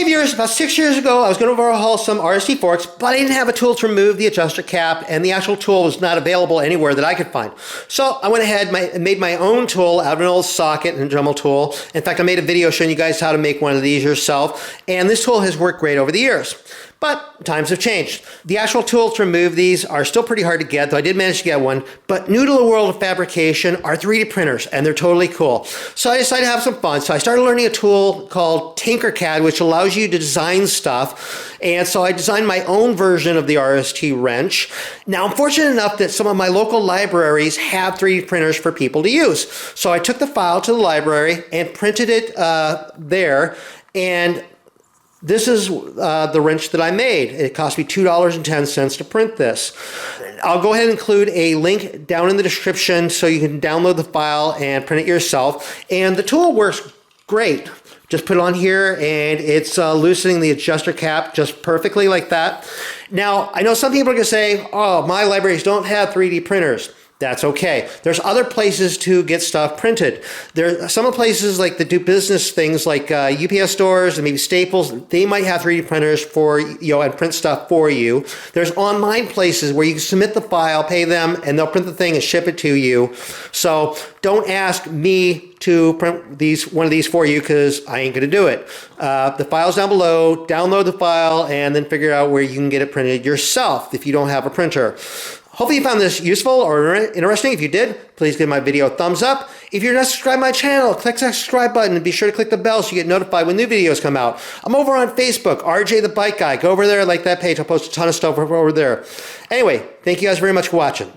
Hey viewers, about 6 years ago I was going to overhaul some RST forks, but I didn't have a tool to remove the adjuster cap, and the actual tool was not available anywhere that I could find. So I went ahead and made my own tool out of an old socket and Dremel tool. In fact, I made a video showing you guys how to make one of these yourself, and this tool has worked great over the years. But times have changed. The actual tools to remove these are still pretty hard to get, though I did manage to get one. But new to the world of fabrication are 3D printers, and they're totally cool. So I decided to have some fun. So I started learning a tool called Tinkercad, which allows you to design stuff. And so I designed my own version of the RST wrench. Now, I'm fortunate enough that some of my local libraries have 3D printers for people to use. So I took the file to the library and printed it there. And this is the wrench that I made. It cost me $2.10 to print this. I'll go ahead and include a link down in the description so you can download the file and print it yourself. And the tool works great. Just put it on here and it's loosening the adjuster cap just perfectly like that. Now, I know some people are going to say, oh, my libraries don't have 3D printers. That's okay. There's other places to get stuff printed. There are some places like that do business things like UPS stores and maybe Staples. They might have 3D printers for and print stuff for you. There's online places where you can submit the file, pay them, and they'll print the thing and ship it to you. So don't ask me to print one of these for you because I ain't going to do it. The file's down below. Download the file and then figure out where you can get it printed yourself if you don't have a printer. Hopefully you found this useful or interesting. If you did, please give my video a thumbs up. If you're not subscribed to my channel, click that subscribe button and be sure to click the bell so you get notified when new videos come out. I'm over on Facebook, RJ the Bike Guy. Go over there, like that page. I'll post a ton of stuff over there. Anyway, thank you guys very much for watching.